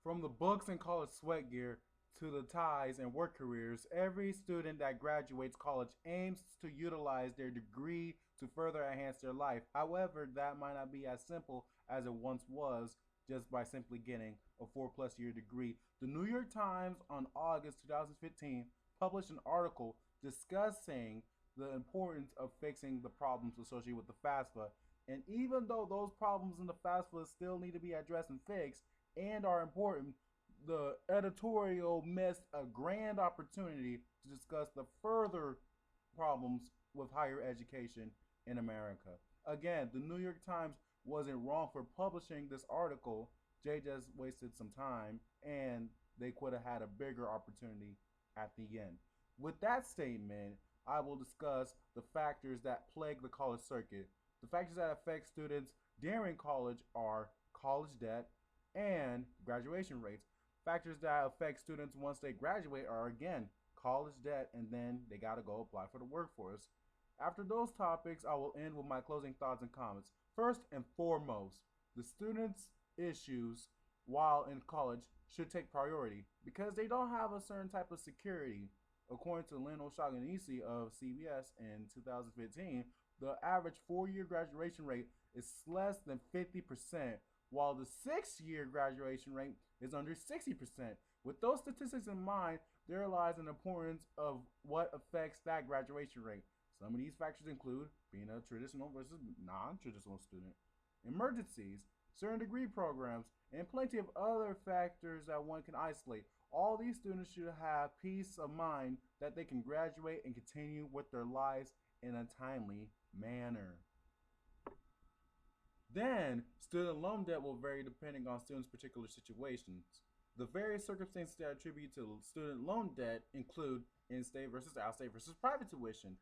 From the books and college sweat gear to the ties and work careers, every student that graduates college aims to utilize their degree to further enhance their life. However, that might not be as simple as it once was just by simply getting a 4+ year degree. The New York Times on August 2015 published an article discussing the importance of fixing the problems associated with the FAFSA. And even though those problems in the FAFSA still need to be addressed and fixed, and are important, the editorial missed a grand opportunity to discuss the further problems with higher education in America. Again, the New York Times wasn't wrong for publishing this article. Jay just wasted some time, and they could have had a bigger opportunity at the end. With that statement, I will discuss the factors that plague the college circuit. The factors that affect students during college are college debt, and graduation rates. Factors that affect students once they graduate are again college debt, and then they got to go apply for the workforce. After those topics, I will end with my closing thoughts and comments. First and foremost, the students' issues while in college should take priority because they don't have a certain type of security. According to Lynn O'Shaughnessy of CBS in 2015, the average 4-year graduation rate is less than 50%, while the 6-year graduation rate is under 60%. With those statistics in mind, there lies an importance of what affects that graduation rate. Some of these factors include being a traditional versus non-traditional student, emergencies, certain degree programs, and plenty of other factors that one can isolate. All these students should have peace of mind that they can graduate and continue with their lives in a timely manner. Then, student loan debt will vary depending on students' particular situations. The various circumstances that attribute to student loan debt include in-state versus out-state versus private tuition,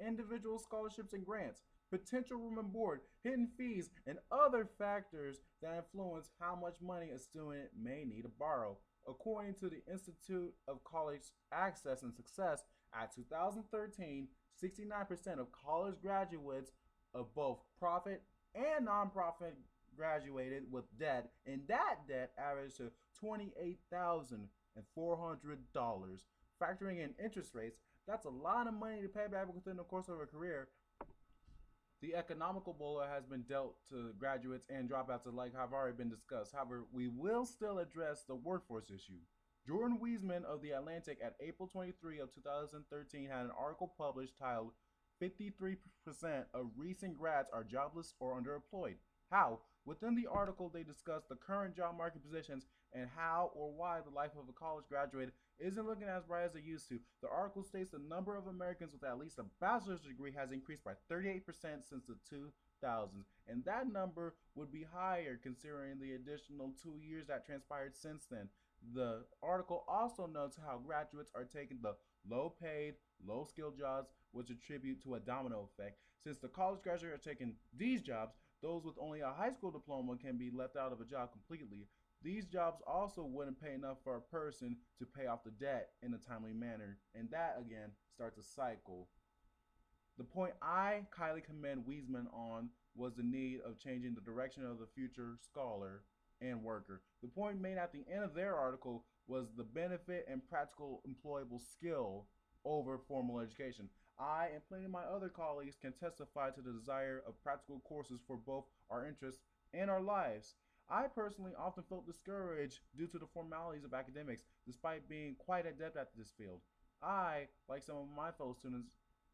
individual scholarships and grants, potential room and board, hidden fees, and other factors that influence how much money a student may need to borrow. According to the Institute of College Access and Success, at 2013, 69% of college graduates of both profit and nonprofit graduated with debt, and that debt averaged to $28,400. Factoring in interest rates, that's a lot of money to pay back within the course of a career. The economical blow has been dealt to graduates and dropouts alike have already been discussed. However, we will still address the workforce issue. Jordan Wiesman of The Atlantic at April 23 of 2013 had an article published titled 53% of recent grads are jobless or underemployed. How? Within the article, they discuss the current job market positions and how or why the life of a college graduate isn't looking as bright as it used to. The article states the number of Americans with at least a bachelor's degree has increased by 38% since the 2000s, and that number would be higher considering the additional 2 years that transpired since then. The article also notes how graduates are taking the low-paid, low-skilled jobs, which attribute to a domino effect. Since the college graduates are taking these jobs, those with only a high school diploma can be left out of a job completely. These jobs also wouldn't pay enough for a person to pay off the debt in a timely manner, and that again starts a cycle. The point I highly commend Wiesman on was the need of changing the direction of the future scholar and worker. The point made at the end of their article was the benefit and practical employable skill over formal education. I and plenty of my other colleagues can testify to the desire of practical courses for both our interests and our lives. I personally often felt discouraged due to the formalities of academics, despite being quite adept at this field. I, like some of my fellow students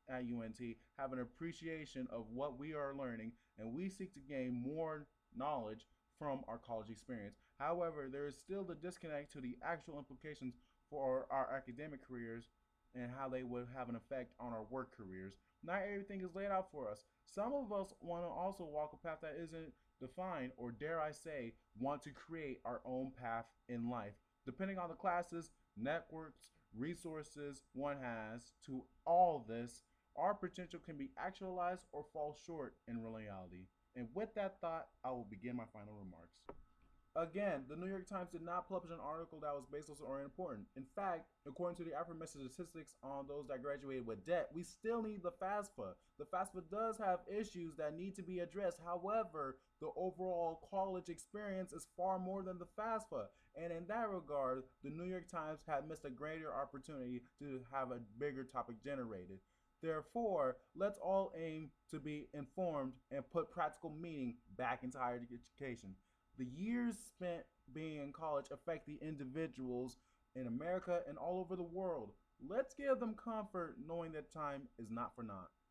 at UNT, have an appreciation of what we are learning, and we seek to gain more knowledge from our college experience. However, there is still the disconnect to the actual implications for our academic careers and how they would have an effect on our work careers. Not everything is laid out for us. Some of us want to also walk a path that isn't defined, or dare I say, want to create our own path in life. Depending on the classes, networks, resources one has to all this, our potential can be actualized or fall short in reality. And with that thought, I will begin my final remarks. Again, the New York Times did not publish an article that was baseless or unimportant. In fact, according to the aforementioned statistics on those that graduated with debt, we still need the FAFSA. The FAFSA does have issues that need to be addressed. However, the overall college experience is far more than the FAFSA. And in that regard, the New York Times had missed a greater opportunity to have a bigger topic generated. Therefore, let's all aim to be informed and put practical meaning back into higher education. The years spent being in college affect the individuals in America and all over the world. Let's give them comfort knowing that time is not for naught.